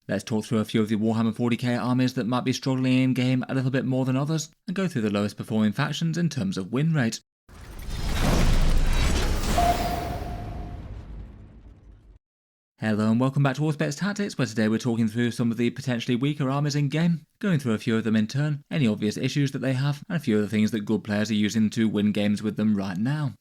Let's talk through a few of the Warhammer 40k armies that might be struggling in game a little bit more than others, and go through the lowest performing factions in terms of win rate. Hello and welcome back to Auspex Tactics, where today we're talking through some of the potentially weaker armies in game, going through a few of them in turn, any obvious issues that they have, and a few of the things that good players are using to win games with them right now.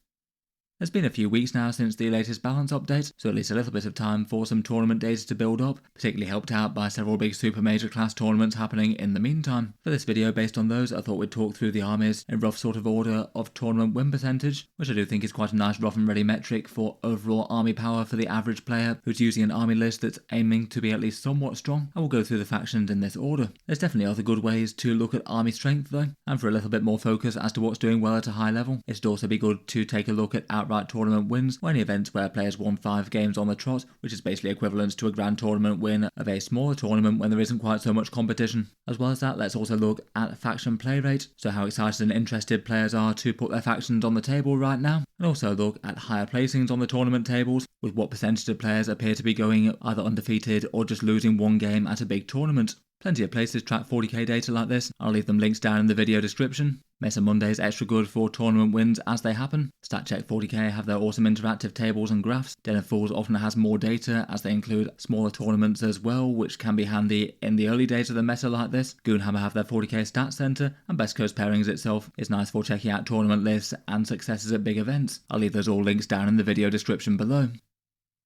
It's been a few weeks now since the latest balance update, so at least a little bit of time for some tournament data to build up, particularly helped out by several big super major class tournaments happening in the meantime. For this video based on those, I thought we'd talk through the armies in rough sort of order of tournament win percentage, which I do think is quite a nice rough and ready metric for overall army power for the average player who's using an army list that's aiming to be at least somewhat strong. I will go through the factions in this order. There's definitely other good ways to look at army strength though, and for a little bit more focus as to what's doing well at a high level, it'd also be good to take a look at outright tournament wins, or any events where players won 5 games on the trot, which is basically equivalent to a grand tournament win of a smaller tournament when there isn't quite so much competition. As well as that, let's also look at faction play rate, so how excited and interested players are to put their factions on the table right now, and also look at higher placings on the tournament tables, with what percentage of players appear to be going either undefeated or just losing one game at a big tournament. Plenty of places track 40k data like this, I'll leave them links down in the video description. Mesa Monday's extra good for tournament wins as they happen. StatCheck 40k have their awesome interactive tables and graphs. Den of Fools often has more data as they include smaller tournaments as well, which can be handy in the early days of the meta like this. Goonhammer have their 40k stats center, and Best Coast Pairings itself is nice for checking out tournament lists and successes at big events. I'll leave those all links down in the video description below.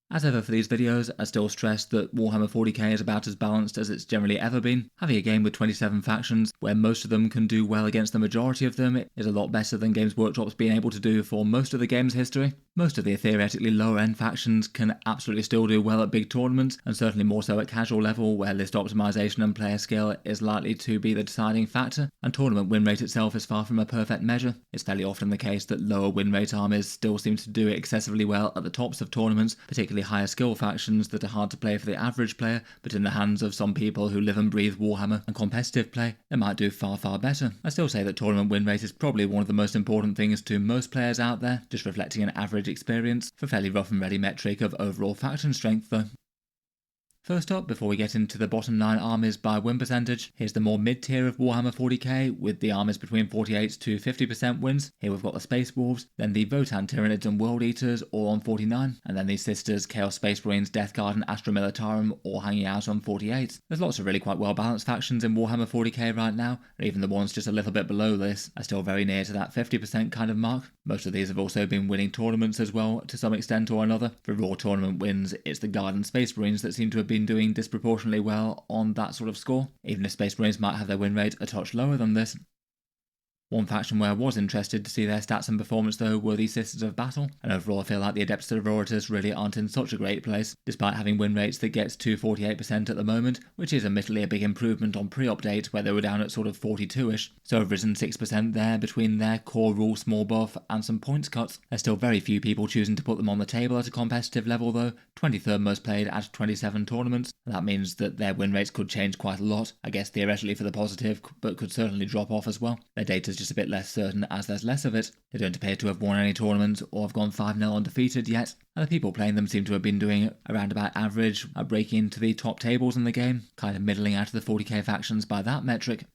As ever for these videos, I still stress that Warhammer 40k is about as balanced as it's generally ever been. Having a game with 27 factions, where most of them can do well against the majority of them, is a lot better than Games Workshop's been able to do for most of the game's history. Most of the theoretically lower end factions can absolutely still do well at big tournaments, and certainly more so at casual level, where list optimization and player skill is likely to be the deciding factor, and tournament win rate itself is far from a perfect measure. It's fairly often the case that lower win rate armies still seem to do excessively well at the tops of tournaments, particularly higher skill factions that are hard to play for the average player, but in the hands of some people who live and breathe Warhammer and competitive play, they might do far better. I still say that tournament win rate is probably one of the most important things to most players out there, just reflecting an average experience for fairly rough and ready metric of overall faction strength though. First up, before we get into the bottom 9 armies by win percentage, here's the more mid-tier of Warhammer 40k, with the armies between 48 to 50% wins. Here we've got the Space Wolves, then the Votann Tyranids and World Eaters, all on 49, and then the Sisters, Chaos Space Marines, Death Guard and Astra Militarum, all hanging out on 48. There's lots of really quite well-balanced factions in Warhammer 40k right now, and even the ones just a little bit below this are still very near to that 50% kind of mark. Most of these have also been winning tournaments as well, to some extent or another. For raw tournament wins, it's the Guard and Space Marines that seem to have been doing disproportionately well on that sort of score, even if Space Marines might have their win rate a touch lower than this. One faction where I was interested to see their stats and performance though were the Sisters of Battle, and overall I feel like the Adeptus Sororitas really aren't in such a great place, despite having win rates that gets to 48% at the moment, which is admittedly a big improvement on pre-update where they were down at sort of 42ish, so have risen 6% there between their core rule small buff and some points cuts. There's still very few people choosing to put them on the table at a competitive level though, 23rd most played at 27 tournaments, and that means that their win rates could change quite a lot, I guess theoretically for the positive, but could certainly drop off as well. Their data's just a bit less certain as there's less of it. They don't appear to have won any tournaments or have gone 5-0 undefeated yet, and the people playing them seem to have been doing around about average at breaking into the top tables in the game, kind of middling out of the 40k factions by that metric.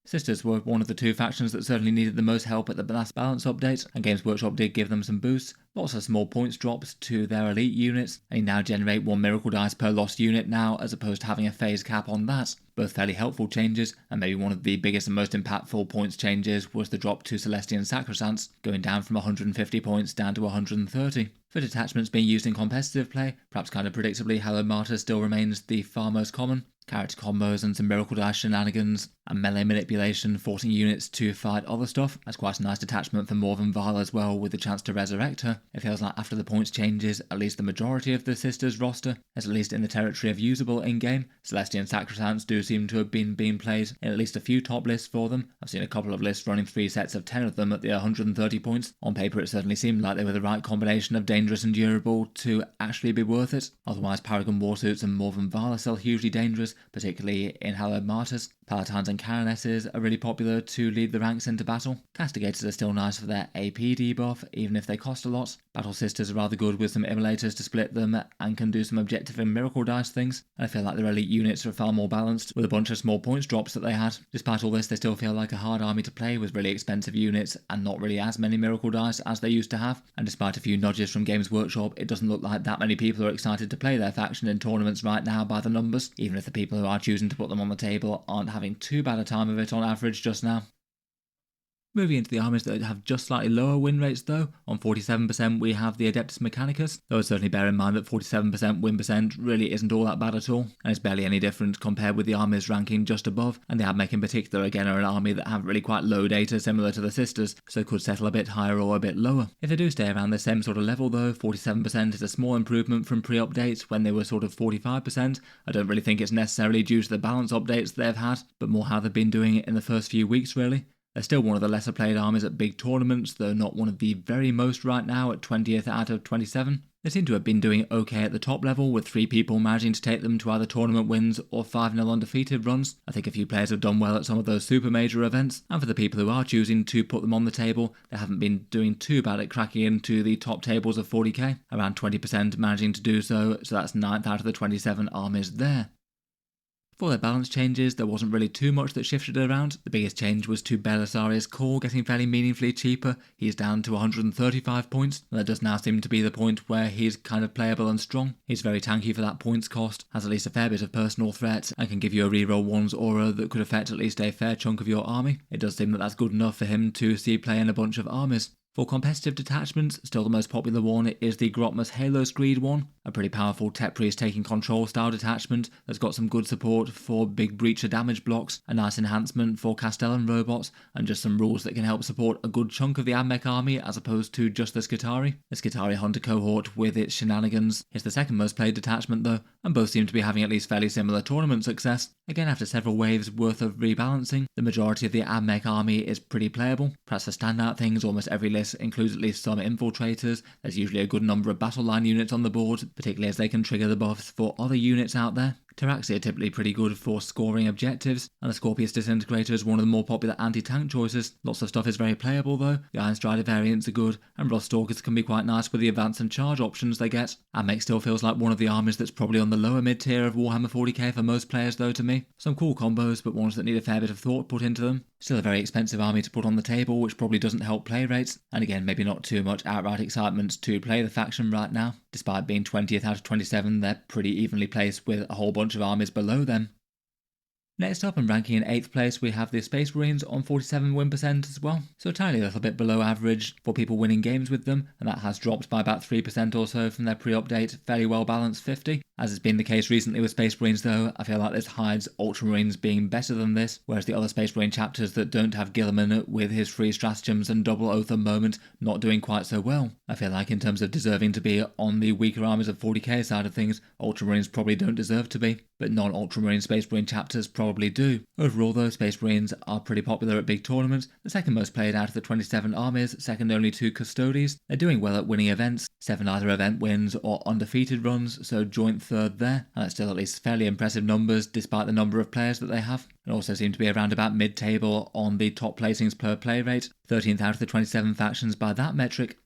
Sisters were one of the 2 factions that certainly needed the most help at the last balance update, and Games Workshop did give them some boosts. Lots of small points drops to their elite units, and you now generate 1 miracle dice per lost unit now, as opposed to having a phase cap on that. Both fairly helpful changes, and maybe one of the biggest and most impactful points changes was the drop to Celestian Sacrosancts, going down from 150 points down to 130. For detachments being used in competitive play, perhaps kind of predictably, Hallowed Martyr still remains the far most common. Character combos and some miracle dice shenanigans and melee manipulation forcing units to fight other stuff. That's quite a nice detachment for Morven Val as well, with the chance to resurrect her. It feels like after the points changes, at least the majority of the Sisters roster is at least in the territory of usable in-game. Celestian Sacrosancts do seem to have been being played in at least a few top lists for them. I've seen a couple of lists running 3 sets of 10 of them at the 130 points. On paper it certainly seemed like they were the right combination of dangerous and durable to actually be worth it. Otherwise Paragon Warsuits and Morven Val are still hugely dangerous, particularly in Hallowed Martyrs. Palatines and Caranesses are really popular to lead the ranks into battle. Castigators are still nice for their AP debuff, even if they cost a lot. Battle Sisters are rather good with some Immolators to split them and can do some objective and miracle dice things. And I feel like their elite units are far more balanced with a bunch of small points drops that they had. Despite all this, they still feel like a hard army to play with really expensive units and not really as many miracle dice as they used to have. And despite a few nudges from Games Workshop, it doesn't look like that many people are excited to play their faction in tournaments right now by the numbers, even if the people who are choosing to put them on the table aren't having too bad a time of it on average just now. Moving into the armies that have just slightly lower win rates though, on 47% we have the Adeptus Mechanicus, though certainly bear in mind that 47% win percent really isn't all that bad at all, and it's barely any different compared with the armies ranking just above, and the Admech in particular again are an army that have really quite low data similar to the Sisters, so could settle a bit higher or a bit lower. If they do stay around the same sort of level though, 47% is a small improvement from pre-updates when they were sort of 45%. I don't really think it's necessarily due to the balance updates they've had, but more how they've been doing it in the first few weeks really. They're still one of the lesser played armies at big tournaments, though not one of the very most right now at 20th out of 27. They seem to have been doing okay at the top level, with 3 people managing to take them to either tournament wins or 5-0 undefeated runs. I think a few players have done well at some of those super major events, and for the people who are choosing to put them on the table, they haven't been doing too bad at cracking into the top tables of 40k, around 20% managing to do so, so that's 9th out of the 27 armies there. For their balance changes, there wasn't really too much that shifted around. The biggest change was to Belisarius' core getting fairly meaningfully cheaper. He's down to 135 points, and that does now seem to be the point where he's kind of playable and strong. He's very tanky for that points cost, has at least a fair bit of personal threat, and can give you a reroll ones aura that could affect at least a fair chunk of your army. It does seem that that's good enough for him to see play in a bunch of armies. For competitive detachments, still the most popular one is the Grotmus Halo Screed one, a pretty powerful Tech Priest taking control style detachment that's got some good support for big breacher damage blocks, a nice enhancement for Castellan robots, and just some rules that can help support a good chunk of the Admech army as opposed to just the Skitarii. The Skitarii Hunter cohort with its shenanigans is the second most played detachment though, and both seem to be having at least fairly similar tournament success. Again, after several waves worth of rebalancing, the majority of the Admech army is pretty playable. Perhaps the standout things, almost every list includes at least some infiltrators. There's usually a good number of battle line units on the board, particularly as they can trigger the buffs for other units out there. Taraxi are typically pretty good for scoring objectives, and the Scorpius Disintegrator is one of the more popular anti-tank choices. Lots of stuff is very playable though, the Iron Strider variants are good, and Ross Stalkers can be quite nice with the advance and charge options they get. Admech still feels like one of the armies that's probably on the lower mid-tier of Warhammer 40k for most players though to me. Some cool combos, but ones that need a fair bit of thought put into them. Still a very expensive army to put on the table, which probably doesn't help play rates, and again maybe not too much outright excitement to play the faction right now. Despite being 20th out of 27, they're pretty evenly placed with a whole bunch of armies below them. Next up, and ranking in 8th place, we have the Space Marines on 47 win percent as well, so a tiny little bit below average for people winning games with them, and that has dropped by about 3% or so from their pre-update fairly well balanced 50. As has been the case recently with Space Marines though, I feel like this hides Ultramarines being better than this, whereas the other Space Marine chapters that don't have Guilliman with his free stratagems and double oath of moment not doing quite so well. I feel like in terms of deserving to be on the weaker armies of 40k side of things, Ultramarines probably don't deserve to be, but non-Ultramarine Space Marine chapters probably do. Overall though, Space Marines are pretty popular at big tournaments, the second most played out of the 27 armies, second only to Custodes. They're doing well at winning events, 7 either event wins or undefeated runs, so joint third there, and that's still at least fairly impressive numbers despite the number of players that they have, and also seem to be around about mid-table on the top placings per play rate, 13th out of the 27 factions by that metric.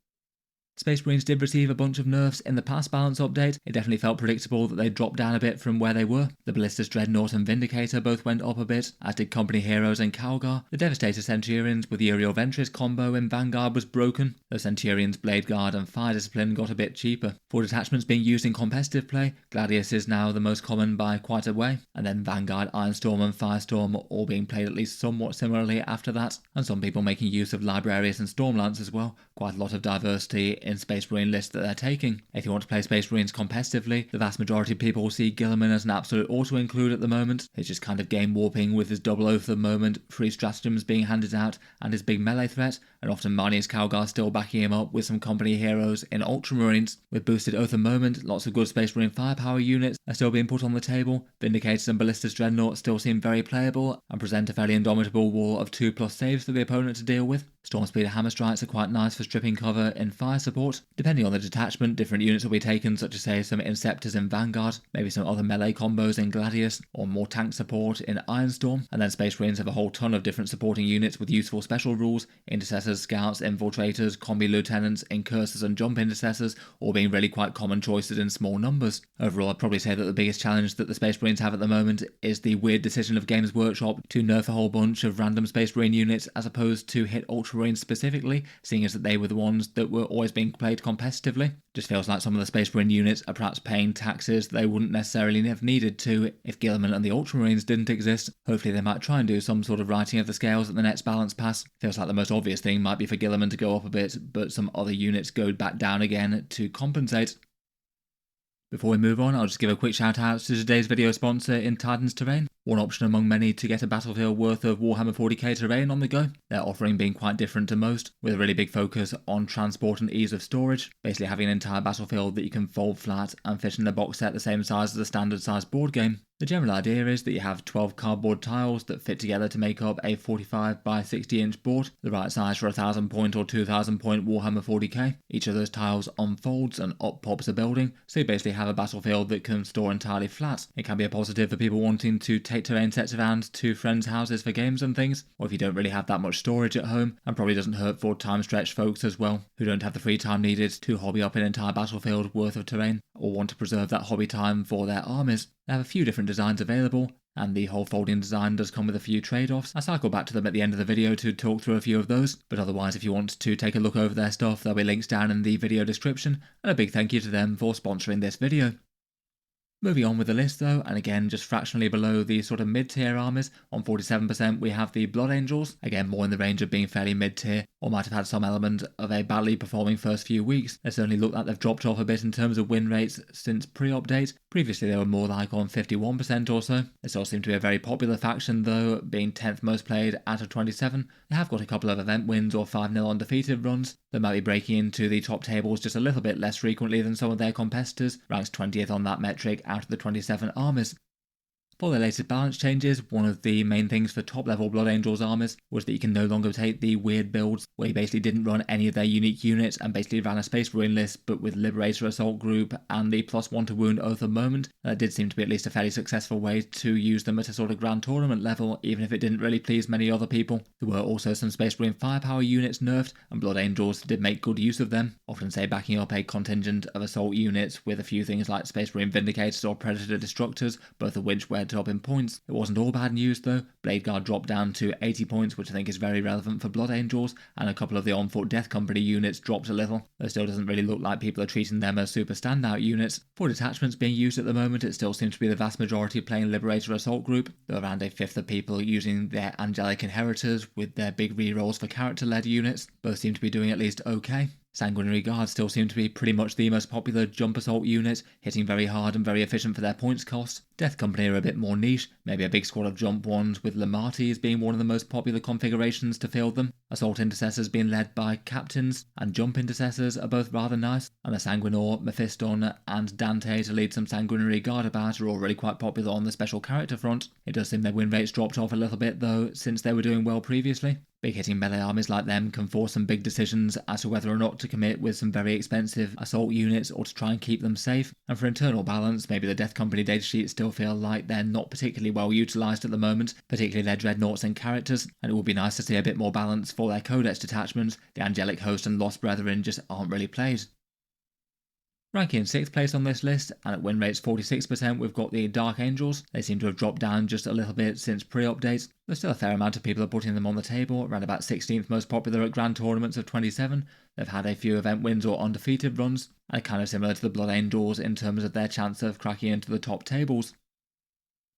Space Marines did receive a bunch of nerfs in the past balance update. It definitely felt predictable that they dropped down a bit from where they were. The Ballistus Dreadnought and Vindicator both went up a bit, as did Company Heroes and Calgar. The Devastator Centurions with the Uriel Ventris combo in Vanguard was broken, though Centurions, Blade Guard and Fire Discipline got a bit cheaper. For detachments being used in competitive play, Gladius is now the most common by quite a way, and then Vanguard, Ironstorm and Firestorm all being played at least somewhat similarly after that, and some people making use of Librarius and Stormlance as well. Quite a lot of diversity in Space Marine lists that they're taking. If you want to play Space Marines competitively, the vast majority of people see Guilliman as an absolute auto-include at the moment. It's just kind of game warping with his double oath of moment, free stratagems being handed out, and his big melee threat, and often Marnius Calgar still backing him up with some company heroes in Ultramarines. With boosted oath of moment, lots of good Space Marine firepower units are still being put on the table. Vindicators and Ballistus Dreadnought still seem very playable, and present a fairly indomitable wall of 2+ saves for the opponent to deal with. Stormspeeder Hammer Strikes are quite nice for stripping cover in fire support, support. Depending on the detachment, different units will be taken, such as say some Inceptors in Vanguard, maybe some other melee combos in Gladius, or more tank support in Ironstorm, and then Space Marines have a whole ton of different supporting units with useful special rules, intercessors, scouts, infiltrators, combi lieutenants, incursors and jump intercessors, all being really quite common choices in small numbers. Overall, I'd probably say that the biggest challenge that the Space Marines have at the moment is the weird decision of Games Workshop to nerf a whole bunch of random Space Marine units as opposed to hit Ultramarines specifically, seeing as that they were the ones that were always being played competitively. Just feels like some of the Space Marine units are perhaps paying taxes they wouldn't necessarily have needed to if Guilliman and the Ultramarines didn't exist. Hopefully they might try and do some sort of writing of the scales at the next balance pass. Feels like the most obvious thing might be for Guilliman to go up a bit, but some other units go back down again to compensate. Before we move on, I'll just give a quick shout out to today's video sponsor in Titan's Terrain. One option among many to get a battlefield worth of Warhammer 40k terrain on the go. Their offering being quite different to most, with a really big focus on transport and ease of storage, basically having an entire battlefield that you can fold flat and fit in a box set the same size as a standard size board game. The general idea is that you have 12 cardboard tiles that fit together to make up a 45 by 60 inch board, the right size for a 1000 point or 2000 point Warhammer 40k. Each of those tiles unfolds and up pops a building, so you basically have a battlefield that can store entirely flat. It can be a positive for people wanting to take terrain sets around to friends' houses for games and things, or if you don't really have that much storage at home, and probably doesn't hurt for time-stretched folks as well, who don't have the free time needed to hobby up an entire battlefield worth of terrain, or want to preserve that hobby time for their armies. They have a few different designs available, and the whole folding design does come with a few trade-offs. I cycle back to them at the end of the video to talk through a few of those, but otherwise if you want to take a look over their stuff, there'll be links down in the video description, and a big thank you to them for sponsoring this video. Moving on with the list though, and again just fractionally below the sort of mid-tier armies, on 47% we have the Blood Angels, again more in the range of being fairly mid-tier, or might have had some element of a badly performing first few weeks. They certainly look like they've dropped off a bit in terms of win rates since pre-update. Previously they were more like on 51% or so. They still seem to be a very popular faction though, being 10th most played out of 27. They have got a couple of event wins or 5-0 undefeated runs. They might be breaking into the top tables just a little bit less frequently than some of their competitors, ranks 20th on that metric out of the 27 armies. For their latest balance changes, one of the main things for top level Blood Angels armies was that you can no longer take the weird builds where you basically didn't run any of their unique units and basically ran a Space Marine list but with Liberator Assault Group and the +1 to wound Oath of Moment. That did seem to be at least a fairly successful way to use them at a sort of grand tournament level, even if it didn't really please many other people. There were also some Space Marine firepower units nerfed, and Blood Angels did make good use of them, often say backing up a contingent of assault units with a few things like Space Marine Vindicators or Predator Destructors, both of which were top in points. It wasn't all bad news though. Blade Guard dropped down to 80 points, which I think is very relevant for Blood Angels, and a couple of the on-foot Death Company units dropped a little. It still doesn't really look like people are treating them as super standout units. For detachments being used at the moment, it still seems to be the vast majority playing Liberator Assault Group, though around a fifth of people using their Angelic Inheritors with their big rerolls for character-led units. Both seem to be doing at least okay. Sanguinary Guards still seem to be pretty much the most popular jump assault unit, hitting very hard and very efficient for their points cost. Death Company are a bit more niche, maybe a big squad of jump ones with Lamartis being one of the most popular configurations to field them. Assault Intercessors being led by Captains, and Jump Intercessors are both rather nice, and the Sanguinor, Mephiston and Dante to lead some Sanguinary Guard about are already quite popular on the special character front. It does seem their win rates dropped off a little bit though, since they were doing well previously. Big hitting melee armies like them can force some big decisions as to whether or not to commit with some very expensive assault units or to try and keep them safe. And for internal balance, maybe the Death Company datasheets still feel like they're not particularly well utilised at the moment, particularly their Dreadnoughts and characters, and it would be nice to see a bit more balance for their Codex detachments. The Angelic Host and Lost Brethren just aren't really played. Ranking in 6th place on this list, and at win rates 46%, we've got the Dark Angels. They seem to have dropped down just a little bit since pre-update. There's still a fair amount of people are putting them on the table, around about 16th most popular at grand tournaments of 27. They've had a few event wins or undefeated runs, and kind of similar to the Blood Angels in terms of their chance of cracking into the top tables.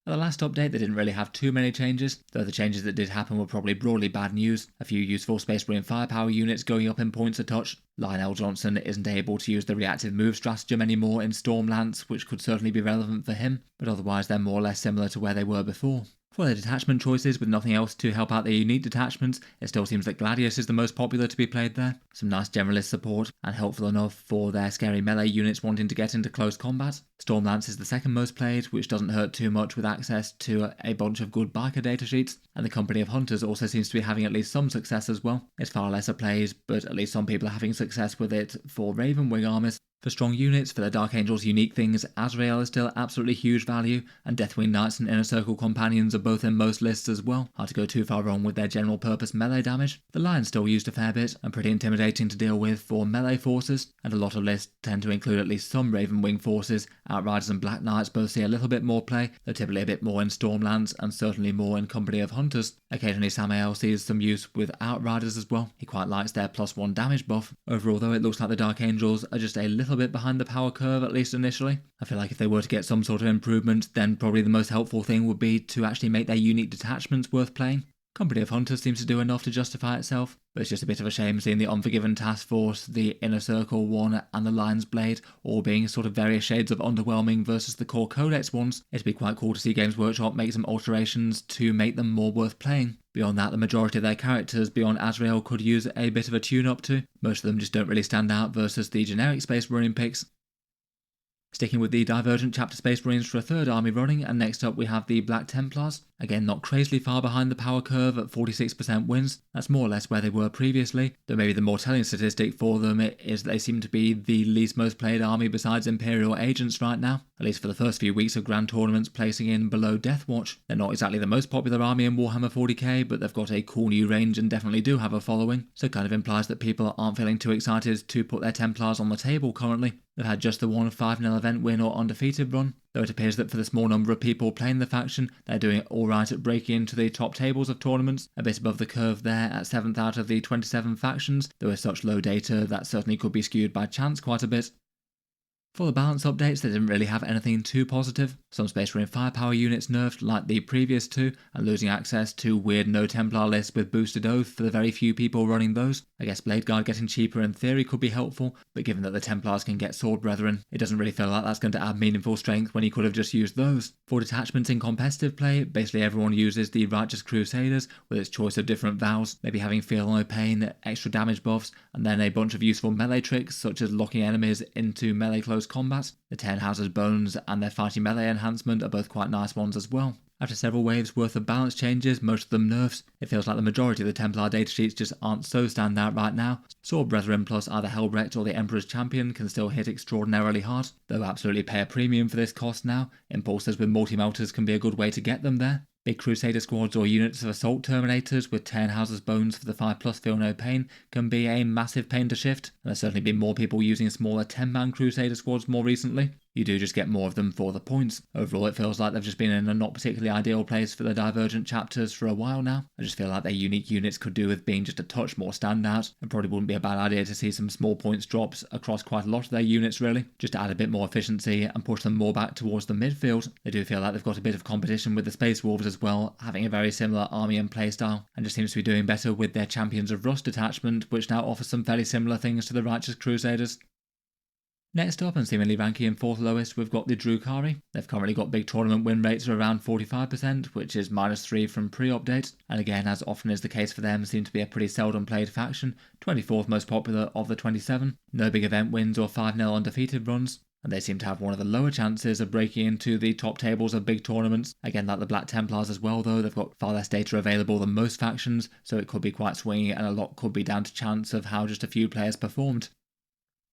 At the last update, they didn't really have too many changes, though the changes that did happen were probably broadly bad news. A few useful Space Marine firepower units going up in points a touch. Lionel Johnson isn't able to use the reactive move stratagem anymore in Stormlance, which could certainly be relevant for him, but otherwise they're more or less similar to where they were before. For their detachment choices, with nothing else to help out their unique detachments, it still seems that Gladius is the most popular to be played there. Some nice generalist support, and helpful enough for their scary melee units wanting to get into close combat. Stormlance is the second most played, which doesn't hurt too much with access to a bunch of good biker datasheets, and the Company of Hunters also seems to be having at least some success as well. It's far lesser played, but at least some people are having success with it for Raven Wing armies. For strong units, for the Dark Angel's unique things, Azrael is still absolutely huge value, and Deathwing Knights and Inner Circle Companions are both in most lists as well. Hard to go too far wrong with their general purpose melee damage. The Lion's still used a fair bit, and pretty intimidating to deal with for melee forces, and a lot of lists tend to include at least some Raven Wing forces. Outriders and Black Knights both see a little bit more play, though typically a bit more in Stormlands, and certainly more in Company of Hunters. Occasionally Samael sees some use with Outriders as well. He quite likes their +1 damage buff. Overall though, it looks like the Dark Angels are just a little bit behind the power curve, at least initially. I feel like if they were to get some sort of improvement, then probably the most helpful thing would be to actually make their unique detachments worth playing. Company of Hunters seems to do enough to justify itself, but it's just a bit of a shame seeing the Unforgiven Task Force, the Inner Circle one, and the Lion's Blade all being sort of various shades of underwhelming versus the core Codex ones. It'd be quite cool to see Games Workshop make some alterations to make them more worth playing. Beyond that, the majority of their characters beyond Azrael could use a bit of a tune-up to. Most of them just don't really stand out versus the generic Space Marine picks. Sticking with the Divergent Chapter Space Marines for a third army running, and next up we have the Black Templars. Again, not crazily far behind the power curve at 46% wins. That's more or less where they were previously, though maybe the more telling statistic for them is they seem to be the least most played army besides Imperial Agents right now, at least for the first few weeks of Grand Tournaments, placing in below Deathwatch. They're not exactly the most popular army in Warhammer 40k, but they've got a cool new range and definitely do have a following, so it kind of implies that people aren't feeling too excited to put their Templars on the table currently. They've had just the one 5-0 event win or undefeated run, though it appears that for the small number of people playing the faction, they're doing alright at breaking into the top tables of tournaments, a bit above the curve there at 7th out of the 27 factions, though with such low data that certainly could be skewed by chance quite a bit. For the balance updates, they didn't really have anything too positive. Some Space Marine firepower units nerfed like the previous two, and losing access to weird no Templar lists with boosted oath for the very few people running those. I guess Blade Guard getting cheaper in theory could be helpful, but given that the Templars can get Sword Brethren, it doesn't really feel like that's going to add meaningful strength when you could have just used those. For detachments in competitive play, basically everyone uses the Righteous Crusaders with its choice of different vows, maybe having Feel No Pain, extra damage buffs, and then a bunch of useful melee tricks such as locking enemies into melee close combat. The 10 Houses Bones and their fighting melee enhancement are both quite nice ones as well. After several waves worth of balance changes, most of them nerfs, it feels like the majority of the Templar datasheets just aren't so standout right now. Sword Brethren plus either Helbrecht or the Emperor's Champion can still hit extraordinarily hard, though absolutely pay a premium for this cost now. Impulsors with multi-melters can be a good way to get them there. Big Crusader squads or units of Assault Terminators with 10 Houses Bones for the 5+ Feel No Pain can be a massive pain to shift, and there's certainly been more people using smaller 10-man Crusader squads more recently. You do just get more of them for the points. Overall, it feels like they've just been in a not particularly ideal place for the Divergent chapters for a while now. I just feel like their unique units could do with being just a touch more standout, and probably wouldn't be a bad idea to see some small points drops across quite a lot of their units really, just to add a bit more efficiency and push them more back towards the midfield. They do feel like they've got a bit of competition with the Space Wolves as well, having a very similar army and playstyle, and just seems to be doing better with their Champions of Rust detachment, which now offers some fairly similar things to the Righteous Crusaders. Next up, and seemingly ranking in 4th lowest, we've got the Drukhari. They've currently got big tournament win rates of around 45%, which is -3 from pre-update, and again, as often is the case for them, seem to be a pretty seldom played faction, 24th most popular of the 27, no big event wins or 5-0 undefeated runs, and they seem to have one of the lower chances of breaking into the top tables of big tournaments. Again, like the Black Templars as well though, they've got far less data available than most factions, so it could be quite swingy and a lot could be down to chance of how just a few players performed.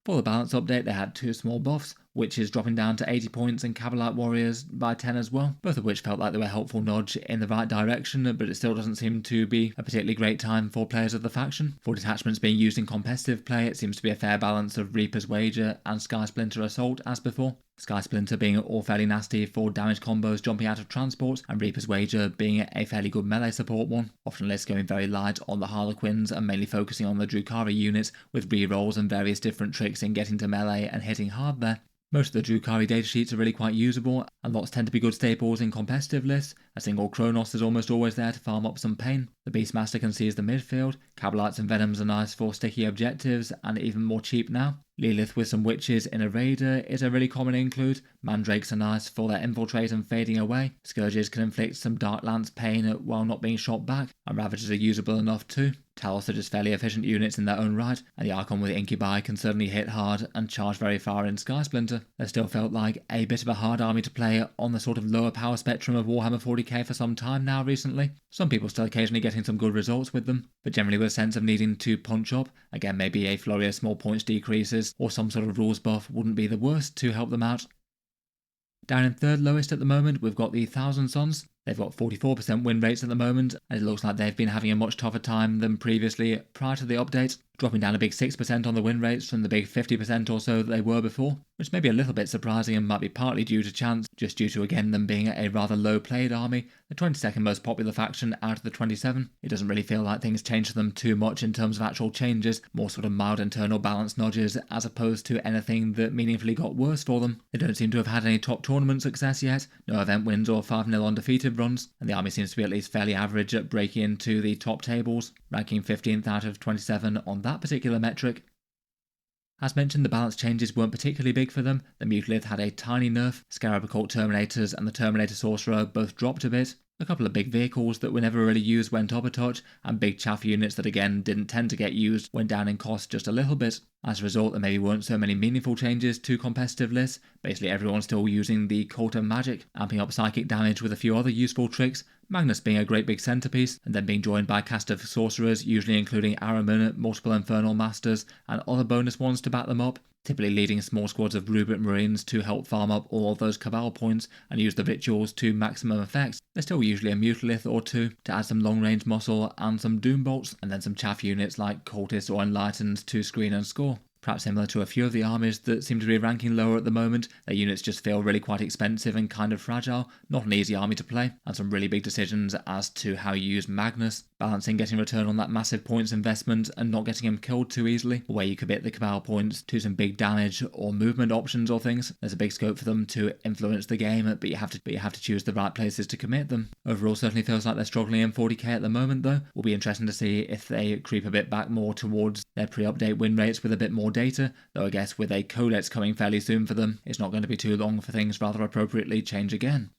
For the balance update, they had 2 small buffs, which is dropping down to 80 points and Cavalite Warriors by 10 as well, both of which felt like they were a helpful nudge in the right direction, but it still doesn't seem to be a particularly great time for players of the faction. For detachments being used in competitive play, it seems to be a fair balance of Reaper's Wager and Sky Splinter Assault as before. Sky Splinter being all fairly nasty for damage combos jumping out of transport, and Reaper's Wager being a fairly good melee support one, often lists going very light on the Harlequins and mainly focusing on the Drukhari units with rerolls and various different tricks in getting to melee and hitting hard there. Most of the Drukhari datasheets are really quite usable, and lots tend to be good staples in competitive lists. A single Kronos is almost always there to farm up some pain. The Beastmaster can seize the midfield, Cabalites and Venoms are nice for sticky objectives, and even more cheap now. Lilith with some witches in a raider is a really common include. Mandrakes are nice for their infiltrate and fading away. Scourges can inflict some Dark Lance pain while not being shot back, and Ravagers are usable enough too. Talos are just fairly efficient units in their own right, and the Archon with Incubi can certainly hit hard and charge very far in Sky Splinter. They still felt like a bit of a hard army to play on the sort of lower power spectrum of Warhammer 40k for some time now recently. Some people still occasionally getting some good results with them, but generally with a sense of needing to punch up. Again, maybe a flurry of small points decreases or some sort of rules buff wouldn't be the worst to help them out. Down in third lowest at the moment, we've got the Thousand Sons. They've got 44% win rates at the moment, and it looks like they've been having a much tougher time than previously prior to the update, dropping down a big 6% on the win rates from the big 50% or so that they were before, which may be a little bit surprising and might be partly due to chance, just due to again them being a rather low played army, the 22nd most popular faction out of the 27. It doesn't really feel like things changed for them too much in terms of actual changes, more sort of mild internal balance nudges as opposed to anything that meaningfully got worse for them. They don't seem to have had any top tournament success yet, no event wins or 5-0 undefeated runs, and the army seems to be at least fairly average at breaking into the top tables, ranking 15th out of 27 on that particular metric. As mentioned, the balance changes weren't particularly big for them. The Mutalith had a tiny nerf, Scarab Occult Terminators and the Terminator Sorcerer both dropped a bit. A couple of big vehicles that were never really used went up a touch, and big chaff units that again didn't tend to get used went down in cost just a little bit. As a result, there maybe weren't so many meaningful changes to competitive lists. Basically everyone's still using the Cult of Magic, amping up psychic damage with a few other useful tricks, Magnus being a great big centrepiece, and then being joined by a cast of sorcerers, usually including Aramin, multiple Infernal Masters, and other bonus ones to back them up, typically leading small squads of Rubric Marines to help farm up all of those Cabal points and use the rituals to maximum effects. There's still usually a Mutalith or two to add some long range muscle and some Doom Bolts, and then some chaff units like Cultists or Enlightened to screen and score. Perhaps similar to a few of the armies that seem to be ranking lower at the moment, their units just feel really quite expensive and kind of fragile, not an easy army to play, and some really big decisions as to how you use Magnus, balancing getting return on that massive points investment and not getting him killed too easily, where you commit the Cabal points to some big damage or movement options or things. There's a big scope for them to influence the game, but you have to choose the right places to commit them. Overall, certainly feels like they're struggling in 40k at the moment though. Will be interesting to see if they creep a bit back more towards their pre-update win rates with a bit more data, though I guess with a codex coming fairly soon for them, it's not going to be too long for things rather appropriately change again.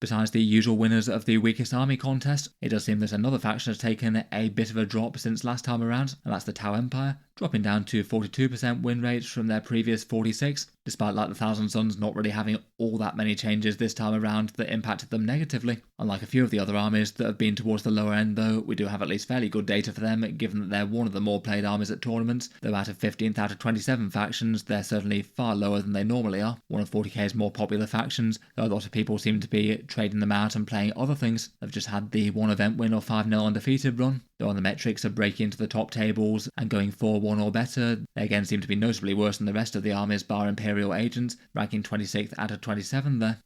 Besides the usual winners of the weakest army contest, it does seem that another faction has taken a bit of a drop since last time around, and that's the Tau Empire, dropping down to 42% win rates from their previous 46, despite like the Thousand Sons not really having all that many changes this time around that impacted them negatively. Unlike a few of the other armies that have been towards the lower end though, we do have at least fairly good data for them, given that they're one of the more played armies at tournaments, though out of 15th out of 27 factions, they're certainly far lower than they normally are. One of 40k's more popular factions, though a lot of people seem to be trading them out and playing other things. They've just had the one event win or 5-0 undefeated run, though on the metrics of breaking into the top tables and going 4-1 or better, they again seem to be notably worse than the rest of the armies bar Imperial Agents, ranking 26th out of 27 there.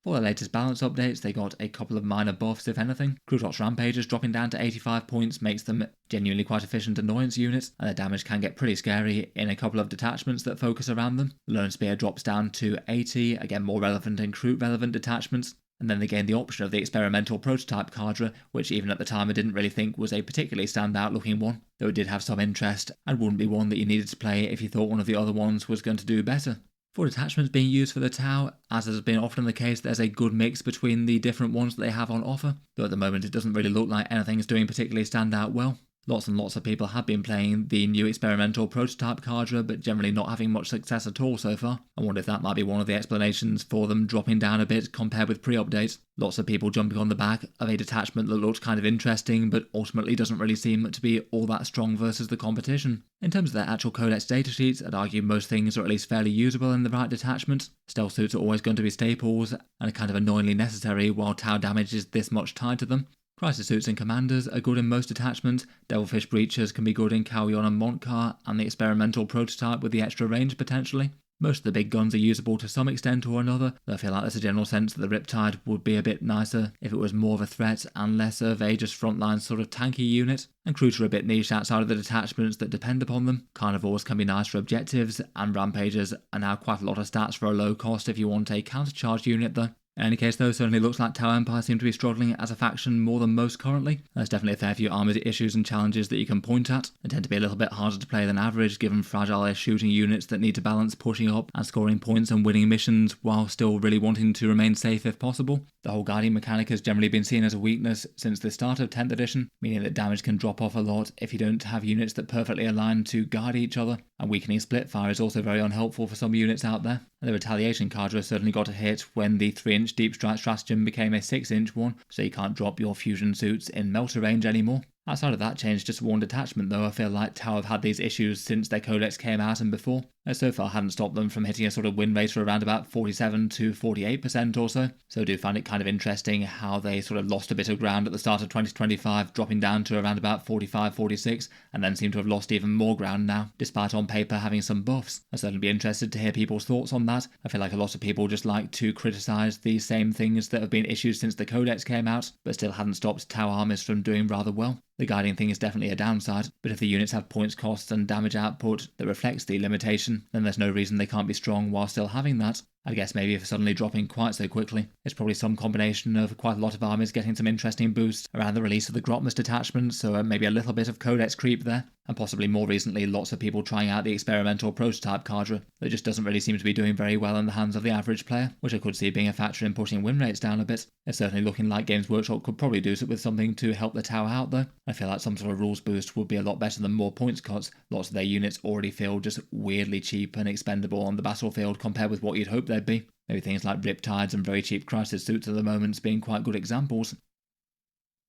For the latest balance updates, they got a couple of minor buffs if anything. Crutox Rampagers dropping down to 85 points makes them genuinely quite efficient annoyance units, and their damage can get pretty scary in a couple of detachments that focus around them. Lone Spear drops down to 80, again more relevant in Crute relevant detachments. And then they gained the option of the experimental prototype cadre, which even at the time I didn't really think was a particularly standout looking one, though it did have some interest and wouldn't be one that you needed to play if you thought one of the other ones was going to do better. For detachments being used for the Tau, as has been often the case, there's a good mix between the different ones that they have on offer, though at the moment it doesn't really look like anything's doing particularly stand out well. Lots and lots of people have been playing the new experimental prototype cadre, but generally not having much success at all so far. I wonder if that might be one of the explanations for them dropping down a bit compared with pre-update. Lots of people jumping on the back of a detachment that looks kind of interesting, but ultimately doesn't really seem to be all that strong versus the competition. In terms of their actual codex datasheets, I'd argue most things are at least fairly usable in the right detachment. Stealth suits are always going to be staples, and are kind of annoyingly necessary while Tau damage is this much tied to them. Crisis suits and commanders are good in most detachments, Devilfish Breachers can be good in Kauyon and Montcar, and the experimental prototype with the extra range potentially. Most of the big guns are usable to some extent or another, though I feel like there's a general sense that the Riptide would be a bit nicer if it was more of a threat and less of a just frontline sort of tanky unit. And Crute are a bit niche outside of the detachments that depend upon them. Carnivores can be nice for objectives, and Rampagers are now quite a lot of stats for a low cost if you want a countercharge unit though. In any case though, certainly looks like Tau Empire seem to be struggling as a faction more than most currently. There's definitely a fair few army issues and challenges that you can point at. They tend to be a little bit harder to play than average, given fragile shooting units that need to balance pushing up and scoring points and winning missions while still really wanting to remain safe if possible. The whole guarding mechanic has generally been seen as a weakness since the start of 10th edition, meaning that damage can drop off a lot if you don't have units that perfectly align to guard each other, and weakening split fire is also very unhelpful for some units out there. And the retaliation cadre certainly got a hit when the 3-inch deep strike stratagem became a 6-inch one, so you can't drop your fusion suits in melter range anymore. Outside of that change, just one detachment though, I feel like Tau have had these issues since their codex came out and before. So far hadn't stopped them from hitting a sort of win rate of around about 47 to 48% or so. So I do find it kind of interesting how they sort of lost a bit of ground at the start of 2025, dropping down to around about 45-46, and then seem to have lost even more ground now, despite on paper having some buffs. I'd certainly be interested to hear people's thoughts on that. I feel like a lot of people just like to criticise the same things that have been issues since the codex came out, but still hadn't stopped Tau armies from doing rather well. The guiding thing is definitely a downside, but if the units have points costs and damage output that reflects the limitation, then there's no reason they can't be strong while still having that. I guess maybe if suddenly dropping quite so quickly, it's probably some combination of quite a lot of armies getting some interesting boosts around the release of the Grotmus detachment, so maybe a little bit of codex creep there, and possibly more recently lots of people trying out the experimental prototype cadre that just doesn't really seem to be doing very well in the hands of the average player, which I could see being a factor in pushing win rates down a bit. It's certainly looking like Games Workshop could probably do with something to help the Tau out though. I feel like some sort of rules boost would be a lot better than more points cuts. Lots of their units already feel just weirdly cheap and expendable on the battlefield compared with what you'd hope they'd be. Maybe things like Riptides and very cheap Crisis suits at the moment being quite good examples.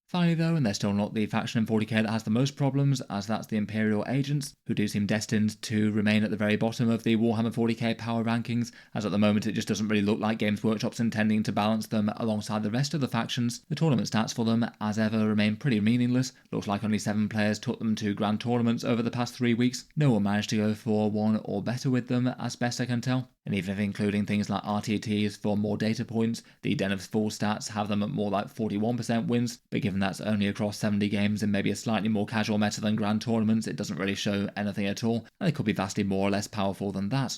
Finally though, and they're still not the faction in 40k that has the most problems, as that's the Imperial Agents, who do seem destined to remain at the very bottom of the Warhammer 40k power rankings, as at the moment it just doesn't really look like Games Workshop's intending to balance them alongside the rest of the factions. The tournament stats for them, as ever, remain pretty meaningless. Looks like only 7 players took them to grand tournaments over the past 3 weeks. No one managed to go for 1 or better with them, as best I can tell. And even if including things like RTTs for more data points, the Den of Full stats have them at more like 41% wins, but given that's only across 70 games and maybe a slightly more casual meta than grand tournaments, it doesn't really show anything at all, and they could be vastly more or less powerful than that.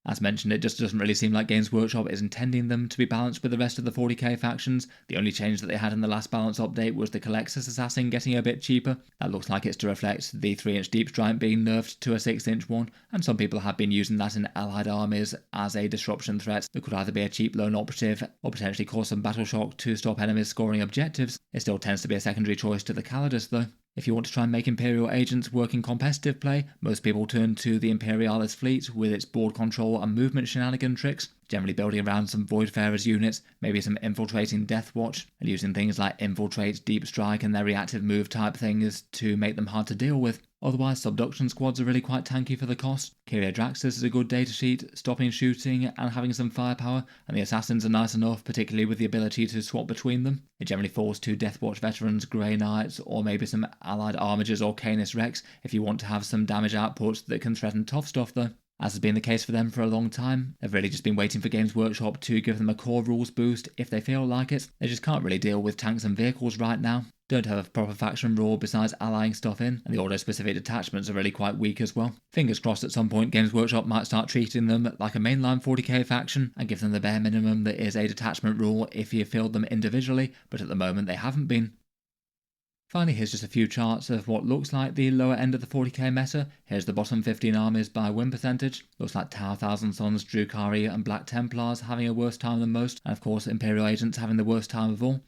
As mentioned, it just doesn't really seem like Games Workshop is intending them to be balanced with the rest of the 40k factions. The only change that they had in the last balance update was the Colexus Assassin getting a bit cheaper. That looks like it's to reflect the 3-inch Deep Strike being nerfed to a 6-inch one, and some people have been using that in allied armies as a disruption threat that could either be a cheap lone operative or potentially cause some battle shock to stop enemies scoring objectives. It still tends to be a secondary choice to the Calidus though. If you want to try and make Imperial Agents work in competitive play, most people turn to the Imperialis fleet with its board control and movement shenanigan tricks, generally building around some Voidfarers units, maybe some infiltrating Deathwatch, and using things like Infiltrate, Deep Strike and their reactive move type things to make them hard to deal with. Otherwise, subduction squads are really quite tanky for the cost. Kyria Draxus is a good datasheet, stopping shooting and having some firepower, and the assassins are nice enough, particularly with the ability to swap between them. It generally falls to Deathwatch veterans, Grey Knights, or maybe some allied Armigers or Canis Rex if you want to have some damage output that can threaten tough stuff though. As has been the case for them for a long time, they've really just been waiting for Games Workshop to give them a core rules boost if they feel like it. They just can't really deal with tanks and vehicles right now. Don't have a proper faction rule besides allying stuff in, and the order-specific detachments are really quite weak as well. Fingers crossed at some point Games Workshop might start treating them like a mainline 40k faction and give them the bare minimum that is a detachment rule if you field them individually, but at the moment they haven't been. Finally, here's just a few charts of what looks like the lower end of the 40k meta. Here's the bottom 15 armies by win percentage. Looks like Tau Thousand Sons, Drukhari and Black Templars having a worse time than most, and of course Imperial Agents having the worst time of all.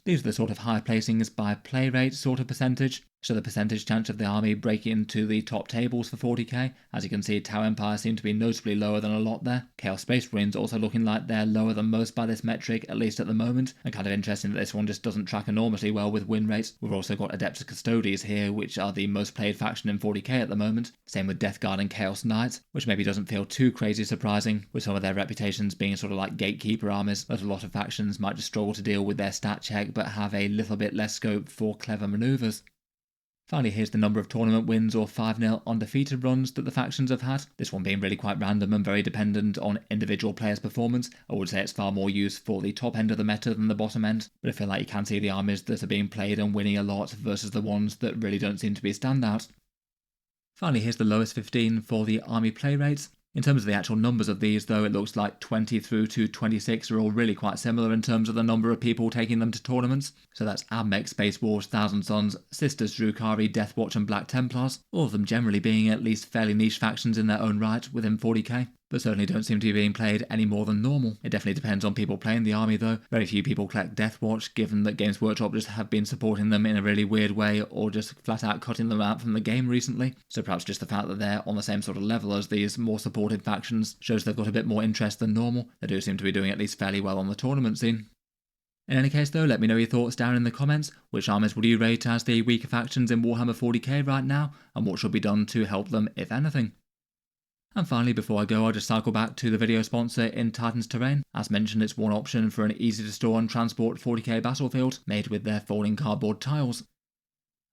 These are the sort of high placings by play rate sort of percentage, so the percentage chance of the army breaking into the top tables for 40k. As you can see, Tau Empire seem to be notably lower than a lot there. Chaos Space Marines also looking like they're lower than most by this metric, at least at the moment, and kind of interesting that this one just doesn't track enormously well with win rates. We've also got Adeptus Custodes here, which are the most played faction in 40k at the moment. Same with Death Guard and Chaos Knights, which maybe doesn't feel too crazy surprising, with some of their reputations being sort of like gatekeeper armies, that a lot of factions might just struggle to deal with their stat check but have a little bit less scope for clever manoeuvres. Finally, here's the number of tournament wins or 5-0 undefeated runs that the factions have had, this one being really quite random and very dependent on individual players' performance. I would say it's far more used for the top end of the meta than the bottom end, but I feel like you can see the armies that are being played and winning a lot versus the ones that really don't seem to be standouts. Finally, here's the lowest 15 for the army play rates. In terms of the actual numbers of these though, it looks like 20 through to 26 are all really quite similar in terms of the number of people taking them to tournaments. So that's Admech, Space Wars, Thousand Sons, Sisters, Drukhari, Deathwatch and Black Templars, all of them generally being at least fairly niche factions in their own right within 40k. But certainly don't seem to be being played any more than normal. It definitely depends on people playing the army though. Very few people collect Deathwatch, given that Games Workshop just have been supporting them in a really weird way or just flat out cutting them out from the game recently. So perhaps just the fact that they're on the same sort of level as these more supported factions shows they've got a bit more interest than normal. They do seem to be doing at least fairly well on the tournament scene. In any case though, let me know your thoughts down in the comments. Which armies would you rate as the weaker factions in Warhammer 40k right now, and what should be done to help them, if anything? And finally, before I go, I'll just cycle back to the video sponsor in Titan's Terrain. As mentioned, it's one option for an easy to store and transport 40k battlefield made with their folding cardboard tiles.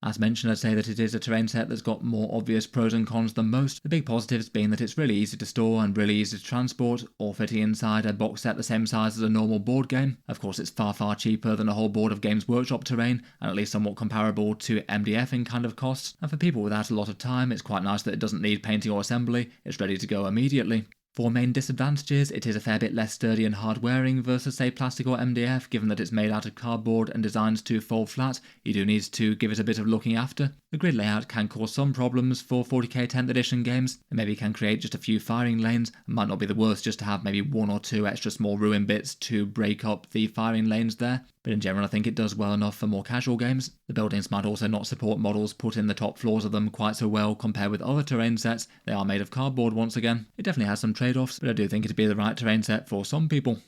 As mentioned, I'd say that it is a terrain set that's got more obvious pros and cons than most, the big positives being that it's really easy to store and really easy to transport, all fitting inside a box set the same size as a normal board game. Of course, it's far cheaper than a whole board of Games Workshop terrain, and at least somewhat comparable to MDF in kind of costs, and for people without a lot of time, it's quite nice that it doesn't need painting or assembly, it's ready to go immediately. For main disadvantages, it is a fair bit less sturdy and hard wearing versus say plastic or MDF, given that it's made out of cardboard and designed to fold flat. You do need to give it a bit of looking after. The grid layout can cause some problems for 40k 10th edition games. It maybe can create just a few firing lanes. It might not be the worst just to have maybe one or two extra small ruin bits to break up the firing lanes there. But in general I think it does well enough for more casual games. The buildings might also not support models put in the top floors of them quite so well compared with other terrain sets. They are made of cardboard once again. It definitely has some trade-offs, but I do think it'd be the right terrain set for some people.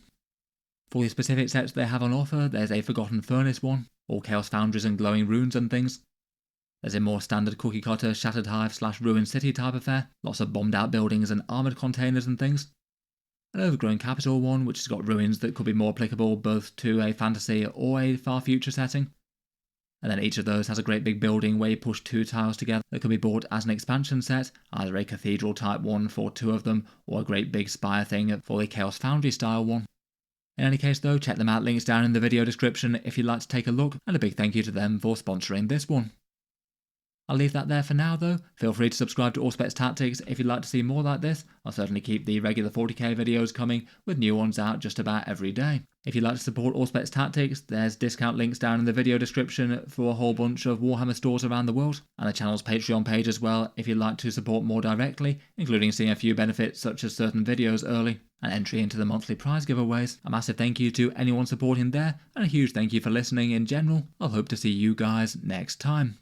For the specific sets they have on offer, there's a Forgotten Furnace one, all Chaos Foundries and glowing runes and things. There's a more standard cookie cutter, Shattered Hive / Ruined City type affair, lots of bombed out buildings and armoured containers and things. An Overgrown Capital one, which has got ruins that could be more applicable both to a fantasy or a far future setting. And then each of those has a great big building where you push two tiles together that can be bought as an expansion set, either a cathedral type one for two of them, or a great big spire thing for the Chaos Foundry style one. In any case though, check them out, links down in the video description if you'd like to take a look, and a big thank you to them for sponsoring this one. I'll leave that there for now though. Feel free to subscribe to Auspex Tactics if you'd like to see more like this. I'll certainly keep the regular 40k videos coming, with new ones out just about every day. If you'd like to support Auspex Tactics, there's discount links down in the video description for a whole bunch of Warhammer stores around the world, and the channel's Patreon page as well if you'd like to support more directly, including seeing a few benefits such as certain videos early, and entry into the monthly prize giveaways. A massive thank you to anyone supporting there, and a huge thank you for listening in general. I'll hope to see you guys next time.